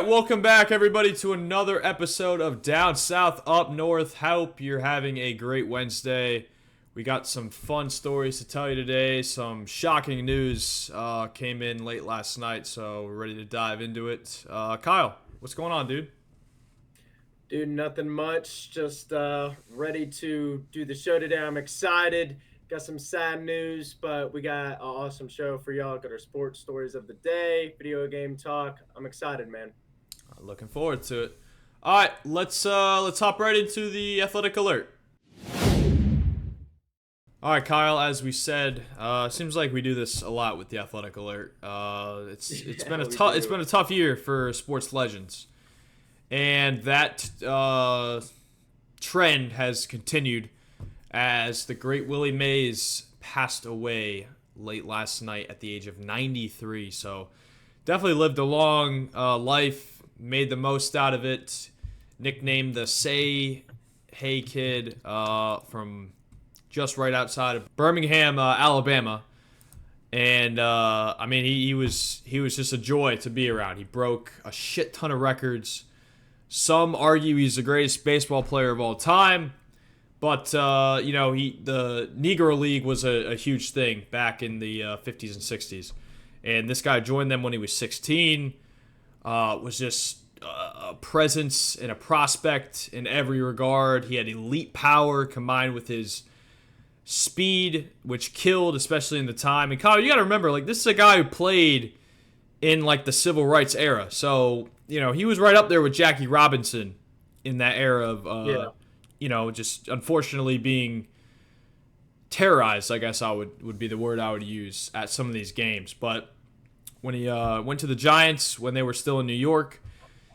right, welcome back, everybody, to another episode of Down South, Up North. Hope you're having a great Wednesday. We got some fun stories to tell you today. Some shocking news came in late last night, so we're ready to dive into it. Kyle, what's going on, dude? Dude, nothing much. Just ready to do the show today. I'm excited. Got some sad news, but we got an awesome show for y'all. Got our sports stories of the day, video game talk. I'm excited, man. Looking forward to it. All right, let's hop right into the athletic alert. All right, Kyle. As we said, seems like we do this a lot with the athletic alert. It's been a We it's do. been a tough year for sports legends, and that trend has continued as the great Willie Mays passed away late last night at the age of 93. So definitely lived a long life, made the most out of it. Nicknamed the Say Hey Kid from just right outside of Birmingham, Alabama. And I mean, he was just a joy to be around. He broke a shit ton of records. Some argue he's the greatest baseball player of all time, but the Negro League was a huge thing back in the 50s and 60s, and this guy joined them when he was 16. Was just a presence and a prospect in every regard. He had elite power combined with his speed, which killed, especially in the time. And Kyle, you got to remember, like, this is a guy who played in like the civil rights era, so he was right up there with Jackie Robinson in that era of Yeah. just unfortunately being terrorized. I guess would be the word I would use at some of these games. But when he went to the Giants when they were still in New York,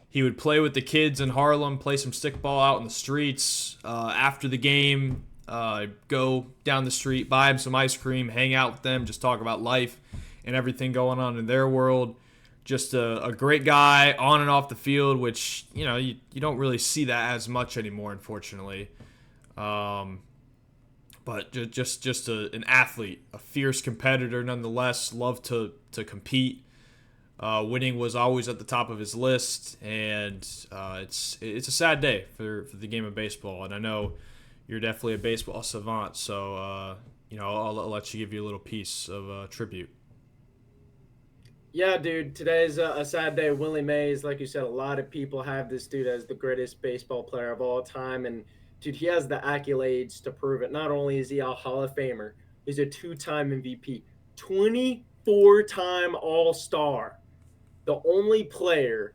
he would play with the kids in Harlem, play some stickball out in the streets. After the game, go down the street, buy him some ice cream, hang out with them, just talk about life and everything going on in their world. Just a great guy on and off the field, which you don't really see that as much anymore, unfortunately. But an athlete, a fierce competitor nonetheless. Loved to compete. Winning was always at the top of his list, and it's a sad day for the game of baseball. And I know you're definitely a baseball savant, so I'll let you give you a little piece of tribute. Yeah, dude. Today's a sad day. Willie Mays, like you said, a lot of people have this dude as the greatest baseball player of all time. And, dude, he has the accolades to prove it. Not only is he a Hall of Famer, he's a two-time MVP, 24-time All-Star. The only player,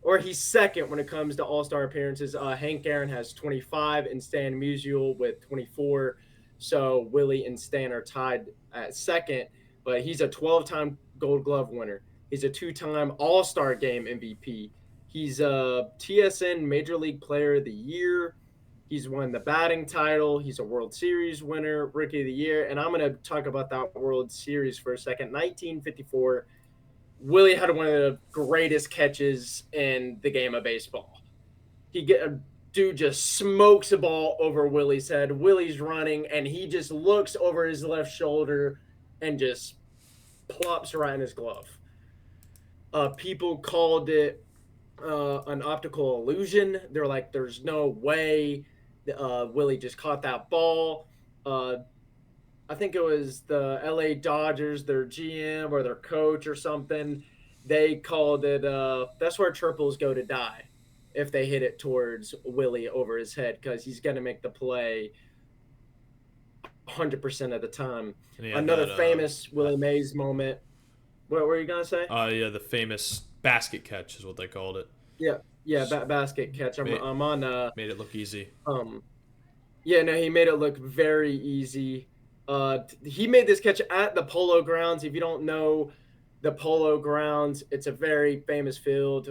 or he's second when it comes to All Star appearances. Hank Aaron has 25 and Stan Musial with 24. So Willie and Stan are tied at second, but he's a 12-time Gold Glove winner. He's a two-time All Star Game MVP. He's a TSN Major League Player of the Year. He's won the batting title. He's a World Series winner, Rookie of the Year. And I'm going to talk about that World Series for a second. 1954, Willie had one of the greatest catches in the game of baseball. He get a dude just smokes a ball over Willie's head. Willie's running, and he just looks over his left shoulder and just plops right in his glove. People called it an optical illusion. They're like, "There's no way Willie just caught that ball." Uh, I think it was the LA Dodgers, their GM or their coach or something. They called it that's where triples go to die if they hit it towards Willie over his head because he's going to make the play 100% of the time. And he had Another that famous Willie Mays moment. What were you going to say? yeah, the famous basket catch is what they called it. Yeah. Yeah, basket catch. I'm, Made, I'm on made it look easy. um yeah, no, he made it look very easy. He made this catch at the Polo Grounds. If you don't know the Polo Grounds, it's a very famous field.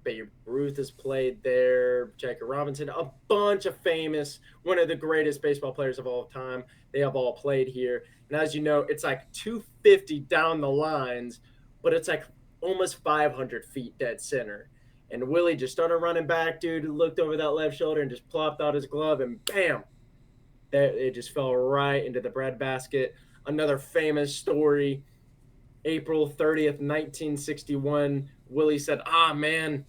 Babe Ruth has played there. Jackie Robinson, a bunch of famous, one of the greatest baseball players of all time. They have all played here. And as you know, it's like 250 down the lines, but it's like almost 500 feet dead center. And Willie just started running back, dude. Looked over that left shoulder and just plopped out his glove, and bam, it just fell right into the breadbasket. Another famous story, April 30th, 1961. Willie said, "Ah, man,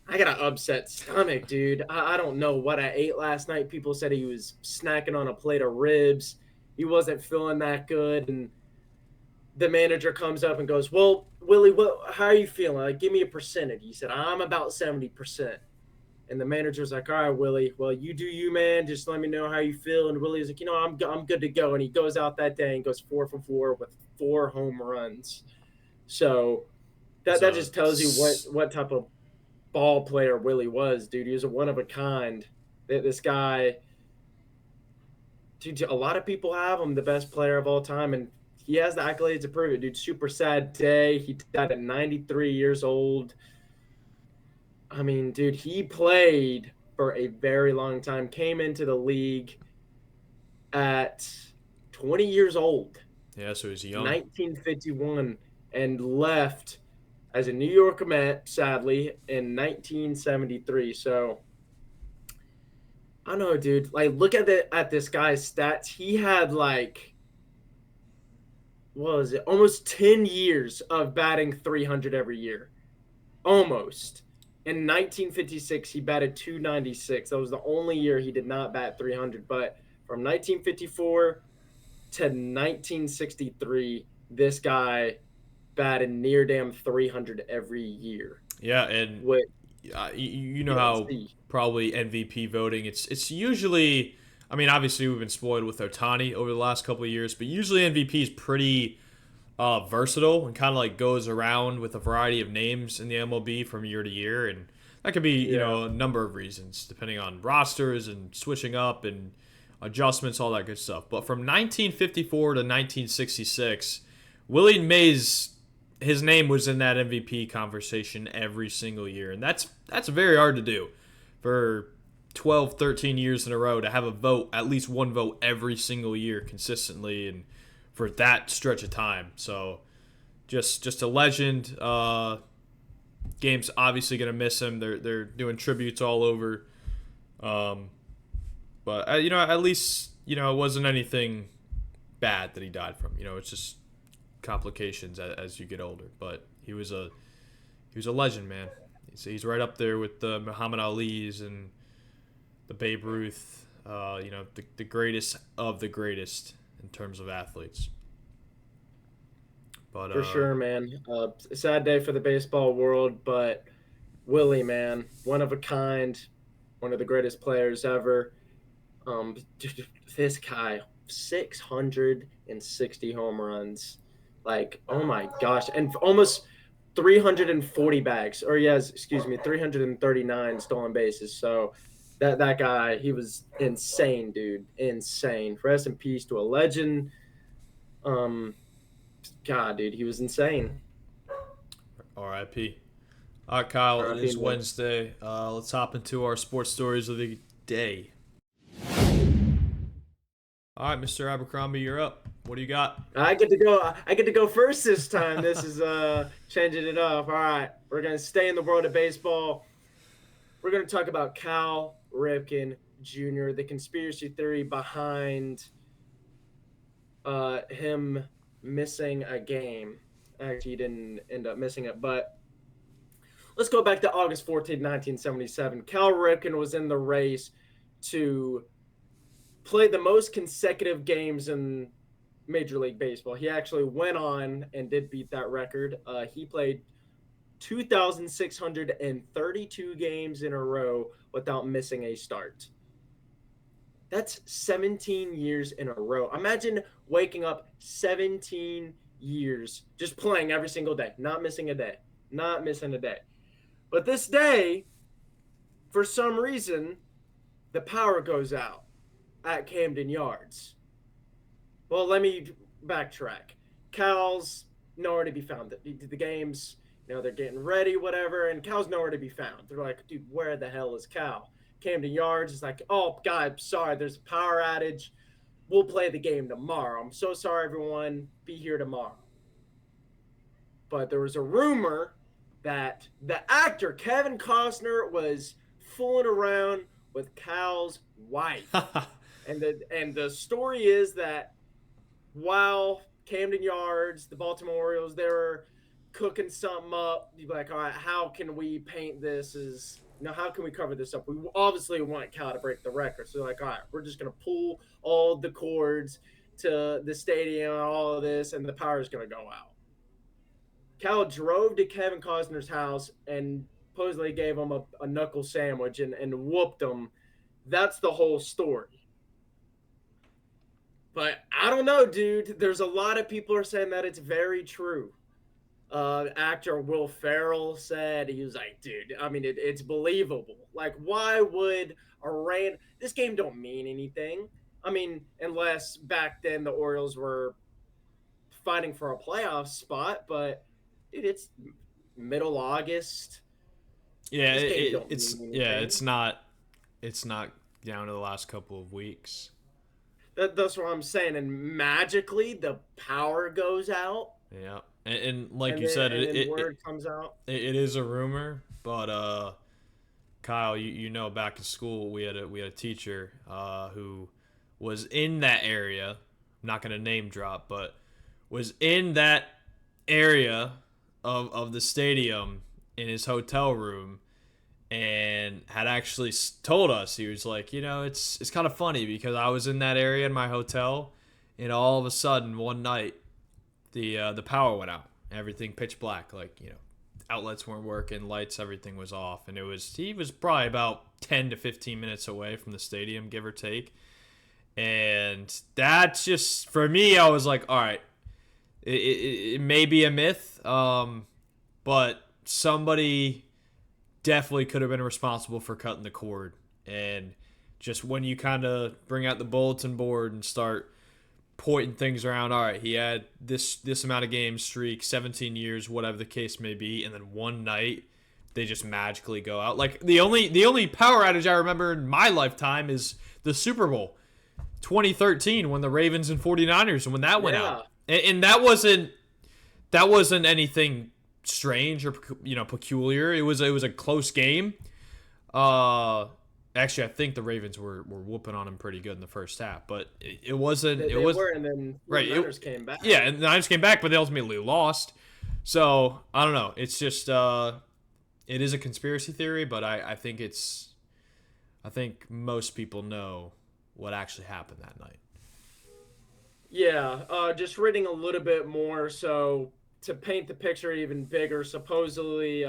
I got an upset stomach, dude. I don't know what I ate last night. People said he was snacking on a plate of ribs. He wasn't feeling that good, and the manager comes up and goes, "Well, Willie, how are you feeling? Like, give me a percentage." He said, "I'm about 70%." And the manager's like, "All right, Willie. Well, you do you, man. Just let me know how you feel." And Willie's like, I'm good to go." And he goes out that day and goes 4 for 4 with 4 home runs. So that So, just tells you what type of ball player Willie was, dude. He was a one of a kind. This guy, dude, a lot of people have him the best player of all time, and he has the accolades to prove it, dude. Super sad day. He died at 93 years old. I mean, dude, he played for a very long time. Came into the league at 20 years old, yeah, so he's young. 1951, and left as a New York Met, sadly, in 1973. So I don't know, dude. Like, look at this guy's stats. He had like, what was it? Almost 10 years of batting 300 every year. Almost. In 1956, he batted 296. That was the only year he did not bat 300. But from 1954 to 1963, this guy batted near damn 300 every year. Yeah, and What you know you don't how see. probably MVP voting. It's usually. I mean, obviously we've been spoiled with Otani over the last couple of years, but usually MVP is pretty versatile and kind of like goes around with a variety of names in the MLB from year to year, and that could be Yeah, a number of reasons depending on rosters and switching up and adjustments, all that good stuff. But from 1954 to 1966, Willie Mays, his name was in that MVP conversation every single year, and that's very hard to do for 12, 13 years in a row to have a vote, at least one vote every single year consistently, and for that stretch of time. So just a legend. Game's obviously gonna miss him. They're doing tributes all over. Um, but at least it wasn't anything bad that he died from. It's just complications as you get older. But he was a legend, man. He's right up there with the Muhammad Ali's and the Babe Ruth. The greatest of the greatest in terms of athletes. But for sure, man. Sad day for the baseball world, but Willie, man, one of a kind, one of the greatest players ever. Dude, this guy, 660 home runs. Like, oh my gosh. And almost 340 bags, or yes, excuse me, 339 stolen bases. So that guy, he was insane, dude. Insane. Rest in peace to a legend. Um, God, dude, he was insane. R.I.P. All right, Kyle. It RIP, is man. Wednesday. Let's hop into our sports stories of the day. All right, Mr. Abercrombie, you're up. What do you got? I get to go. I get to go first this time. This is changing it up. All right, we're gonna stay in the world of baseball. We're gonna talk about Cal Ripken Jr., the conspiracy theory behind him missing a game. Actually, he didn't end up missing it, but let's go back to August 14th, 1977. Cal Ripken was in the race to play the most consecutive games in Major League Baseball. He actually went on and did beat that record. He played 2,632 games in a row without missing a start. That's 17 years in a row. Imagine waking up 17 years just playing every single day, not missing a day, not missing a day. But this day, for some reason, the power goes out at Camden Yards. Well, let me backtrack. Cal's nowhere to be found. The games, they're getting ready, whatever, and Cal's nowhere to be found. They're like, dude, where the hell is Cal? Camden Yards is like, oh, God, sorry, there's a power outage. We'll play the game tomorrow. I'm so sorry, everyone. Be here tomorrow. But there was a rumor that the actor Kevin Costner was fooling around with Cal's wife. And the story is that while Camden Yards, the Baltimore Orioles, they were cooking something up. You'd be like, all right, how can we paint this as, how can we cover this up? We obviously want Cal to break the record. So, like, all right, we're just going to pull all the cords to the stadium and all of this, and the power is going to go out. Cal drove to Kevin Costner's house and supposedly gave him a knuckle sandwich and whooped him. That's the whole story. But I don't know, dude. There's a lot of people are saying that it's very true. Actor Will Ferrell said, he was like, dude, I mean, it's believable. Like, why would this game don't mean anything? I mean, unless back then the Orioles were fighting for a playoff spot, but dude, it's middle August. Yeah, it's not down to the last couple of weeks. That's what I'm saying. And magically, the power goes out. Yeah, and like you said, word comes out. It is a rumor, but Kyle, you know, back in school we had a teacher who was in that area. I'm not gonna name drop, but was in that area of the stadium in his hotel room, and had actually told us, he was like, it's kind of funny because I was in that area in my hotel, and all of a sudden one night the power went out, everything pitch black, like, outlets weren't working, lights, everything was off, and he was probably about 10 to 15 minutes away from the stadium, give or take. And that's just, for me, I was like, all right, it may be a myth, but somebody definitely could have been responsible for cutting the cord. And just when you kind of bring out the bulletin board and start pointing things around, all right, he had this amount of game streak, 17 years, whatever the case may be, and then one night they just magically go out. Like, the only power outage I remember in my lifetime is the Super Bowl 2013 when the Ravens and 49ers, and when that went out. And that wasn't anything strange or peculiar. It was a close game. Actually, I think the Ravens were whooping on him pretty good in the first half, but it wasn't. They were, and then right, the Niners came back. Yeah, and the Niners came back, but they ultimately lost. So I don't know. It's just it is a conspiracy theory, but I think most people know what actually happened that night. Yeah, just reading a little bit more. So to paint the picture even bigger, supposedly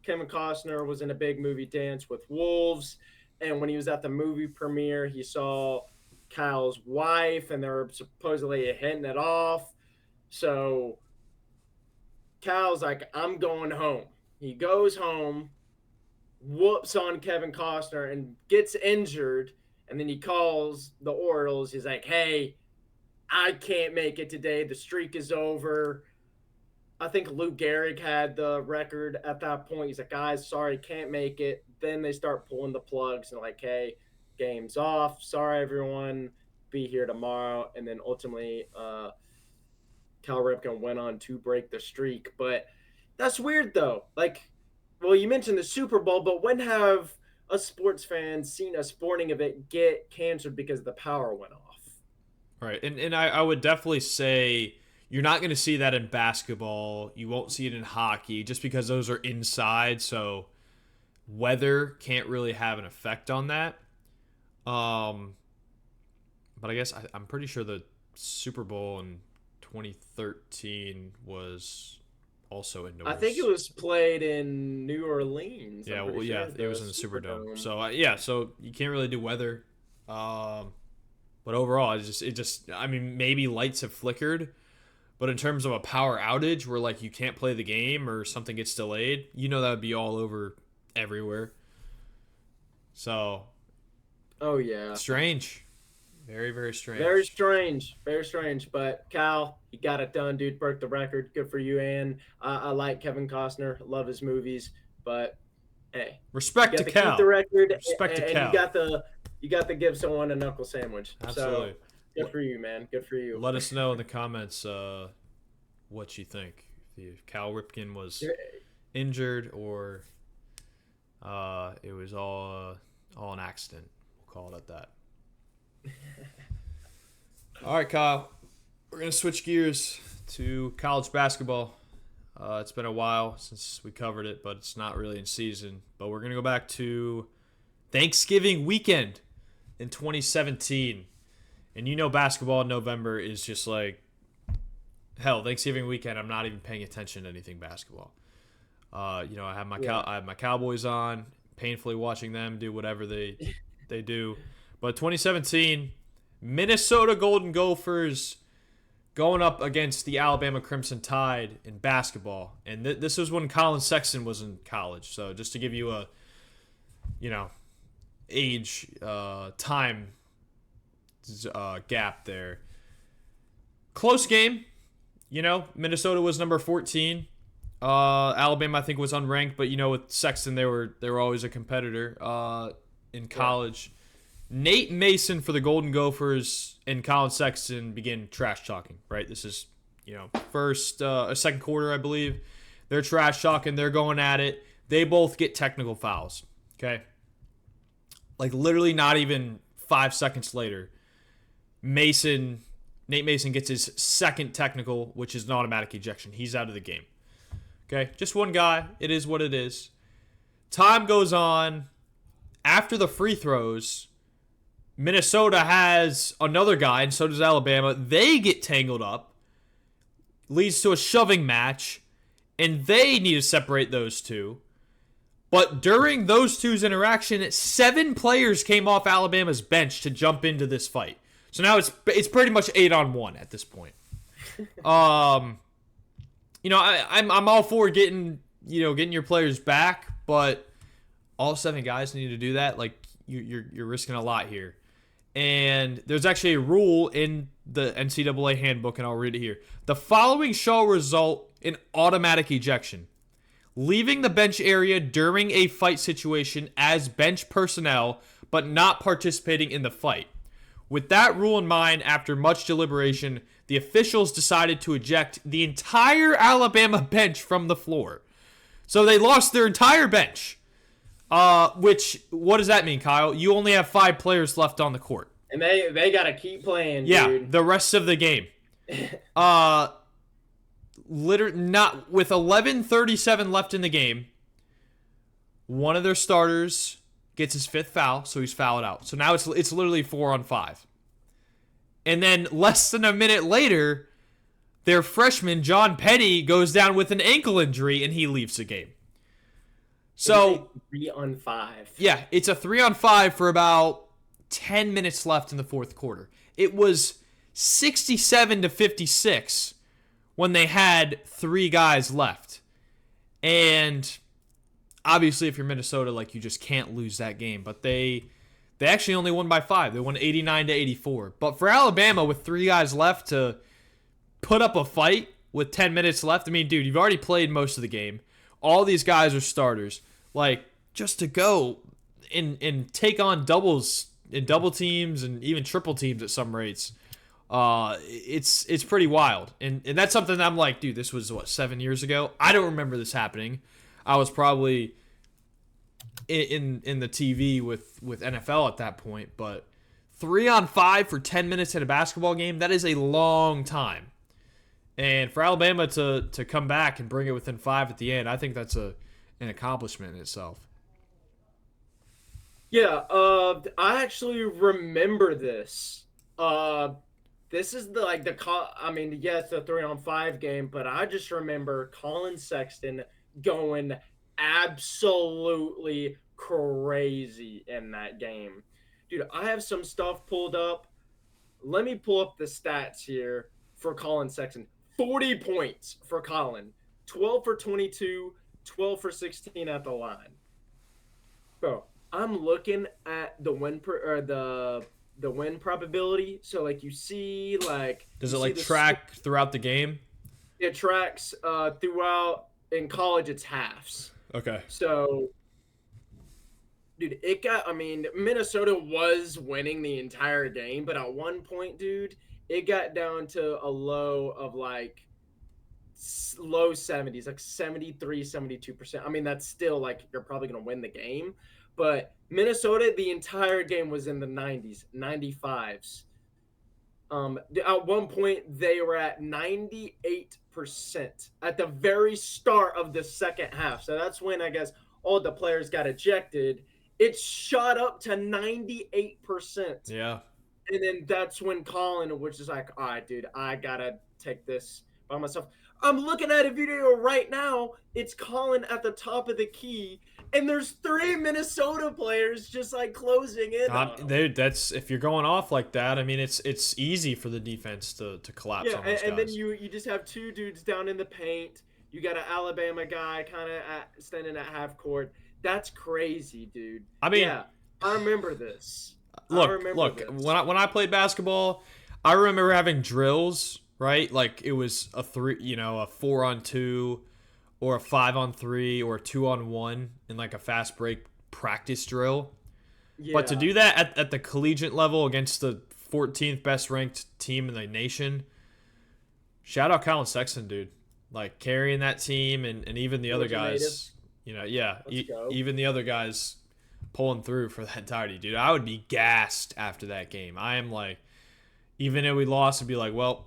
Kevin Costner was in a big movie, Dance with Wolves, and when he was at the movie premiere, he saw Kyle's wife, and they were supposedly hitting it off. So Kyle's like, I'm going home. He goes home, whoops on Kevin Costner, and gets injured, and then he calls the Orioles. He's like, hey, I can't make it today. The streak is over. I think Lou Gehrig had the record at that point. He's like, guys, sorry, can't make it. Then they start pulling the plugs and like, hey, game's off. Sorry, everyone. Be here tomorrow. And then ultimately, Cal Ripken went on to break the streak. But that's weird, though. Like, well, you mentioned the Super Bowl, but when have us sports fans seen a sporting event get canceled because the power went off? Right, and I would definitely say you're not going to see that in basketball. You won't see it in hockey just because those are inside, so weather can't really have an effect on that. But I guess I'm pretty sure the Super Bowl in 2013 was also indoors. I think it was played in New Orleans. Yeah, well, yeah, it was in the Superdome. So so you can't really do weather. But overall, it just I mean, maybe lights have flickered, but in terms of a power outage where like you can't play the game or something gets delayed, that would be all over everywhere. So, oh yeah, strange, very, very strange, very strange. But Cal, you got it done, dude. Broke the record. Good for you, Ann. I like Kevin Costner. Love his movies, but hey, respect to Cal. Keep the record. Respect to Cal. You got to give someone a knuckle sandwich. Absolutely. So, good for you, man. Good for you. Let us know in the comments what you think. If Cal Ripken was injured or it was all an accident. We'll call it at that. All right, Kyle. We're going to switch gears to college basketball. It's been a while since we covered it, but it's not really in season. But we're going to go back to Thanksgiving weekend in 2017. And you know basketball in November is just like, hell, Thanksgiving weekend, I'm not even paying attention to anything basketball. I have I have my Cowboys on, painfully watching them do whatever they do. But 2017, Minnesota Golden Gophers going up against the Alabama Crimson Tide in basketball. And this was when Colin Sexton was in college. So just to give you a, age, time gap there. Close game. Minnesota was number 14. Alabama, I think, was unranked, but with Sexton, they were always a competitor in college. Yeah. Nate Mason for the Golden Gophers and Colin Sexton begin trash talking. Right, this is second quarter, I believe. They're trash talking. They're going at it. They both get technical fouls. Okay, like literally not even 5 seconds later, Nate Mason gets his second technical, which is an automatic ejection. He's out of the game. Okay, just one guy. It is what it is. Time goes on. After the free throws, Minnesota has another guy, and so does Alabama. They get tangled up. Leads to a shoving match, and they need to separate those two. But during those two's interaction, 7 players came off Alabama's bench to jump into this fight. So now it's pretty much 8-on-1 at this point. I'm all for getting your players back, but all 7 guys need to do that. Like you're risking a lot here. And there's actually a rule in the NCAA handbook, and I'll read it here. The following shall result in automatic ejection: leaving the bench area during a fight situation as bench personnel, but not participating in the fight. With that rule in mind, after much deliberation, the officials decided to eject the entire Alabama bench from the floor. So they lost their entire bench. What does that mean, Kyle? You only have 5 players left on the court. And they got to keep playing, yeah, dude. The rest of the game. With 11:37 left in the game, one of their starters gets his 5th foul, so he's fouled out. So now it's literally 4-on-5. And then less than a minute later, their freshman, John Penny, goes down with an ankle injury, and he leaves the game. So 3-on-5. Yeah, it's a 3-on-5 for about 10 minutes left in the fourth quarter. It was 67-56 when they had 3 guys left. And obviously, if you're Minnesota, you just can't lose that game. But they actually only won by 5. They won 89-84. But for Alabama, with 3 guys left to put up a fight with 10 minutes left, I mean, dude, you've already played most of the game. All these guys are starters. Just to go and take on doubles and double teams and even triple teams at some rates, it's pretty wild. And that's something that I'm like, dude, this was, 7 years ago? I don't remember this happening. I was probably in the TV with NFL at that point, but 3-on-5 for 10 minutes in a basketball game, that is a long time. And for Alabama to come back and bring it within 5 at the end, I think that's an accomplishment in itself. Yeah, I actually remember this. This is it's a 3-on-5 game, but I just remember Colin Sexton going absolutely crazy in that game. Dude, I have some stuff pulled up. Let me pull up the stats here for Colin Sexton. 40 points for Colin. 12 for 22, 12 for 16 at the line. Bro, I'm looking at the win the win probability. So you see does it track throughout the game? It tracks throughout. In college it's halves. Okay. So dude, Minnesota was winning the entire game, but at one point, dude, it got down to a low of low 70s, 73, 72%. I mean, that's still you're probably going to win the game. But Minnesota, the entire game was in the 90s, 95s. At one point, they were at 98 at the very start of the second half. So that's when I guess all the players got ejected. It shot up to 98%. Yeah. And then that's when Colin, which is like, all right, dude, I gotta take this by myself. I'm looking at a video right now. It's Colin at the top of the key, and there's 3 Minnesota players just like closing in on him. Dude, that's if you're going off like that. I mean, it's easy for the defense to collapse Yeah, on those and guys. then you just have 2 dudes down in the paint. You got an Alabama guy kind of standing at half court. That's crazy, dude. I mean, yeah, I remember this. look, This. when I played basketball, I remember having drills, right? Like it was a 4-on-2 or a 5-on-3 or a 2-on-1 in like a fast break practice drill. Yeah. But to do that at the collegiate level against the 14th best ranked team in the nation, shout out Colin Sexton, dude. Like carrying that team and even the other guys, even the other guys pulling through for that entirety, dude. I would be gassed after that game. I am like, even if we lost, I'd be like, well,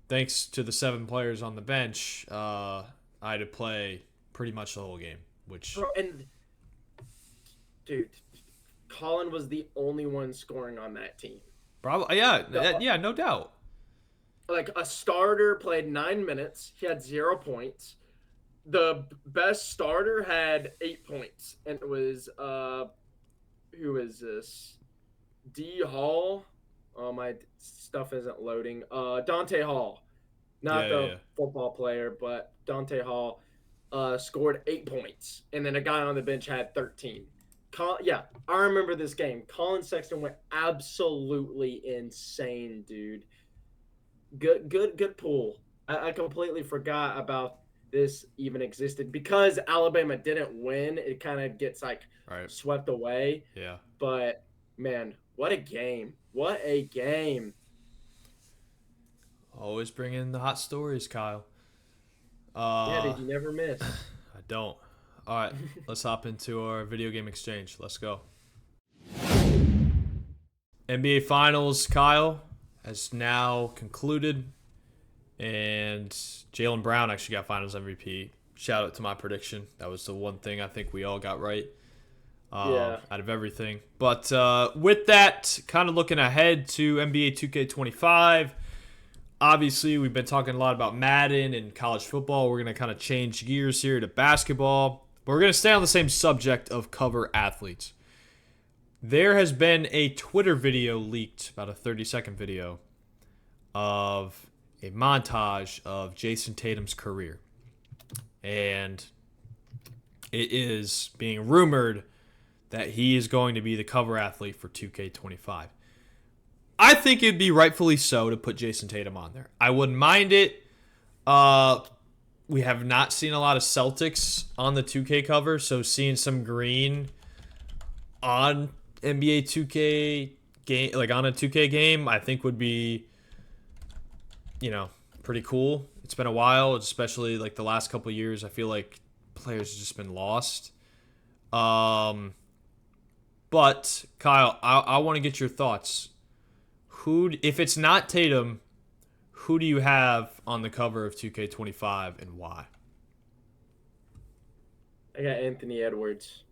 thanks to the 7 players on the bench, I had to play pretty much the whole game. Which and dude, Colin was the only one scoring on that team. probably, yeah, no doubt. Like a starter played 9 minutes. He had 0 points. The best starter had 8 points, and it was who is this? D Hall. Oh, my stuff isn't loading. Dante Hall, not the football player, but Dante Hall scored 8 points, and then a guy on the bench had 13. I remember this game. Colin Sexton went absolutely insane, dude. Good pull. I completely forgot about this even existed because Alabama didn't win. It kind of gets like swept away. Yeah. But man, what a game! What a game! Always bring in the hot stories, Kyle. Did you never miss? I don't. All right, let's hop into our video game exchange. Let's go. NBA Finals, Kyle, has now concluded, and Jaylen Brown actually got Finals MVP. Shout out to my prediction. That was the one thing I think we all got right out of everything. But with that, kind of looking ahead to NBA 2K25, obviously we've been talking a lot about Madden and college football. We're going to kind of change gears here to basketball. But we're going to stay on the same subject of cover athletes. There has been a Twitter video leaked, about a 30-second video, of a montage of Jason Tatum's career. And it is being rumored that he is going to be the cover athlete for 2K25. I think it'd be rightfully so to put Jason Tatum on there. I wouldn't mind it. We have not seen a lot of Celtics on the 2K cover, so seeing some green on NBA 2K game, like on a 2K game, I think would be, pretty cool. It's been a while, especially like the last couple of years. I feel like players have just been lost. But Kyle, I want to get your thoughts. If it's not Tatum, who do you have on the cover of 2K25 and why? I got Anthony Edwards.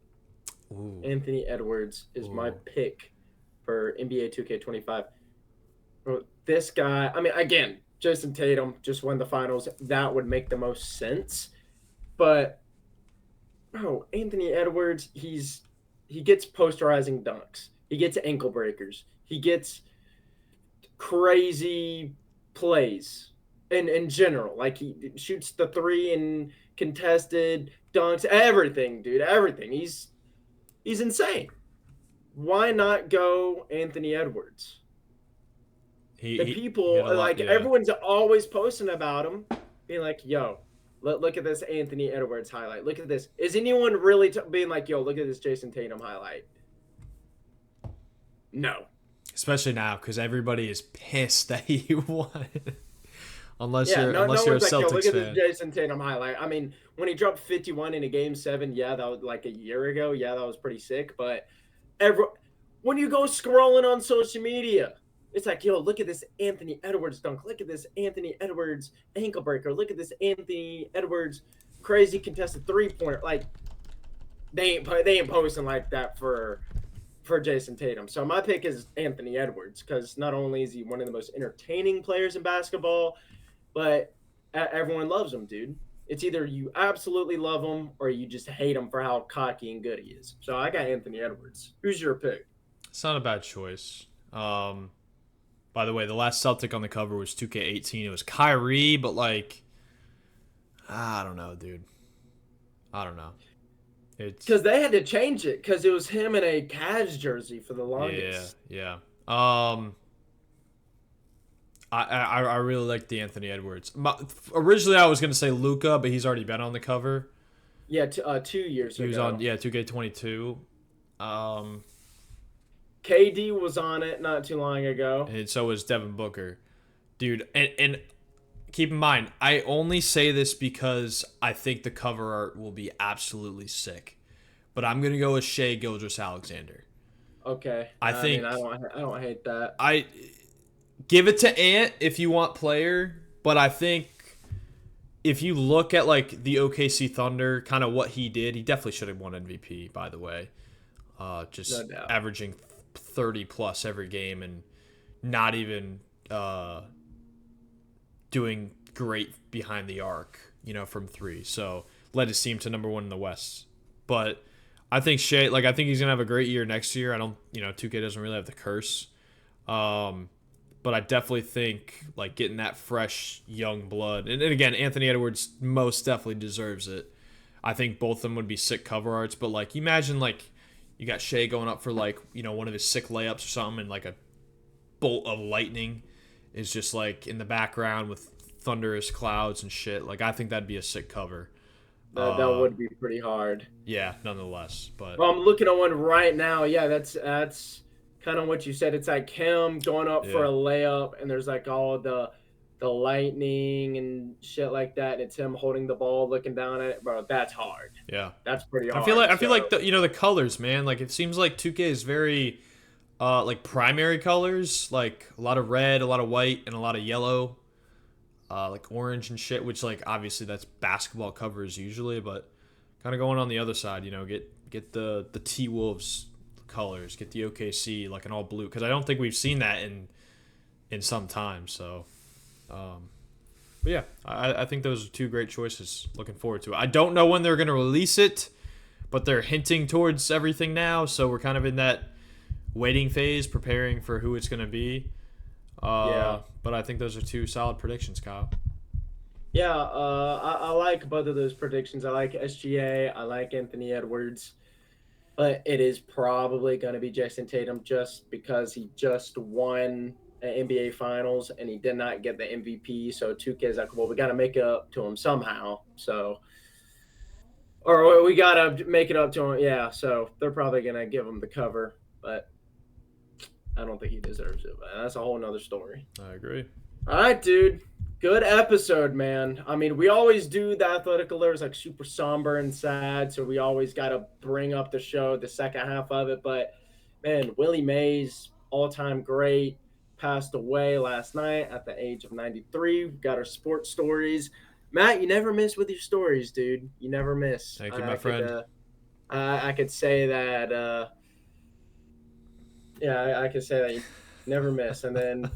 Ooh. Anthony Edwards is my pick for NBA 2K25. This guy, I mean, again, Jason Tatum just won the finals. That would make the most sense. But, Anthony Edwards, he gets posterizing dunks. He gets ankle breakers. He gets crazy plays in general. Like he shoots the 3 and contested dunks, everything, dude, everything. He's insane. Why not go Anthony Edwards? Everyone's always posting about him, being like, yo, look at this Anthony Edwards highlight. Look at this. Is anyone really being like, yo, look at this Jason Tatum highlight? No. Especially now, because everybody is pissed that he won. unless you're a Celtics fan. Look at this Jason Tatum highlight. I mean, when he dropped 51 in a game 7, that was like a year ago. Yeah, that was pretty sick. But when you go scrolling on social media, It's like, yo, look at this Anthony Edwards dunk. Look at this Anthony Edwards ankle breaker. Look at this Anthony Edwards crazy contested 3-pointer. Like they ain't posting like that for Jason Tatum. So my pick is Anthony Edwards because not only is he one of the most entertaining players in basketball, but everyone loves him, dude. It's either you absolutely love him or you just hate him for how cocky and good he is. So I got Anthony Edwards. Who's your pick? It's not a bad choice. By the way, the last Celtic on the cover was 2K18. It was Kyrie, but like, I don't know, dude. I don't know. It's Because they had to change it because it was him in a Cavs jersey for the yeah, longest. yeah. I really like the Anthony Edwards. Originally, I was gonna say Luca, but he's already been on the cover. Yeah, 2 years He was ago. on 2K22. Um, KD was on it not too long ago. and so was Devin Booker, dude. And keep in mind, I only say this because I think the cover art will be absolutely sick. But I'm gonna go with Shea Gilgeous-Alexander. Okay, I I mean think I don't hate that. I give it to Ant if you want player, but I think if you look at like the OKC Thunder, kind of what he did, he definitely should have won MVP. By the way, No just doubt. averaging 30 plus every game and not even doing great behind the arc, from three. So led his team to number one in the West. But I think Shea, like I think he's gonna have a great year next year. I don't, 2K doesn't really have the curse. But I definitely think like getting that fresh young blood, and again, Anthony Edwards most definitely deserves it. I think both of them would be sick cover arts, but like you imagine like you got Shea going up for like one of his sick layups or something, and like a bolt of lightning is just like in the background with thunderous clouds and shit. Like I think that'd be a sick cover. That would be pretty hard. Yeah, nonetheless, but Well, I'm looking at one right now. Yeah, that's kind of what you said. It's like him going up for yeah, a layup, and there's like all the lightning and shit like that. And it's him holding the ball, looking down at it, bro. That's hard. yeah. That's pretty I feel hard. like So the colors, man. Like it seems like 2K is very like primary colors, like a lot of red, a lot of white, and a lot of yellow, like orange and shit. Which like obviously that's basketball covers usually, but kind of going on the other side, get the T Wolves colors, get the OKC like an all blue because I don't think we've seen that in some time. So, but yeah, I think those are two great choices. Looking forward to it. I don't know when they're gonna release it, but they're hinting towards everything now, so we're kind of in that waiting phase, preparing for who it's gonna be. yeah, But I think those are two solid predictions, Kyle. yeah. I like both of those predictions. I like SGA. I like Anthony Edwards. But it is probably going to be Jason Tatum just because he just won an NBA Finals and he did not get the MVP. So 2K is like, well, we got to make it up to him somehow. So, or we got to make it up to him. Yeah. So they're probably going to give him the cover, but I don't think he deserves it. But that's a whole nother story. I agree. All right, dude. Good episode, man. I mean, we always do the athletic alerts like super somber and sad, so we always got to bring up the show, the second half of it. But man, Willie Mays, all-time great, passed away last night at the age of 93. We've got our sports stories. Matt, you never miss with your stories, dude. You never miss. Thank you, my friend. I could say that. Yeah, I could say that you never miss. And then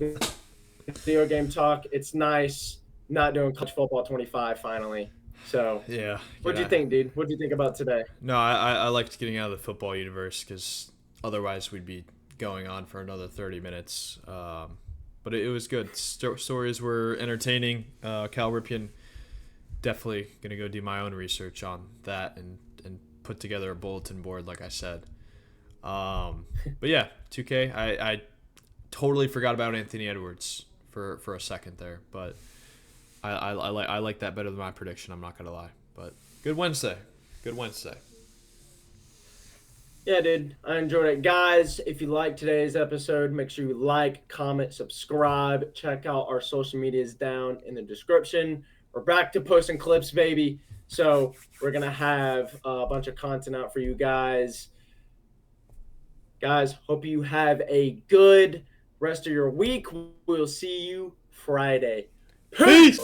video game talk. It's nice not doing college football 25 finally. So, Yeah. what'd you think, dude? What'd you think about today? No, I liked getting out of the football universe because otherwise we'd be going on for another 30 minutes. But it was good. Stories were entertaining. Cal Ripken, definitely going to go do my own research on that and put together a bulletin board, like I said. But yeah, 2K, I totally forgot about Anthony Edwards for a second there, but I like that better than my prediction. I'm not gonna lie, but good Wednesday. Yeah, dude, I enjoyed it. Guys, if you like today's episode, make sure you like, comment, subscribe. Check out our social medias down in the description. We're back to posting clips, baby. So we're going to have a bunch of content out for you guys. Guys, hope you have a good rest of your week. We'll see you Friday. Peace.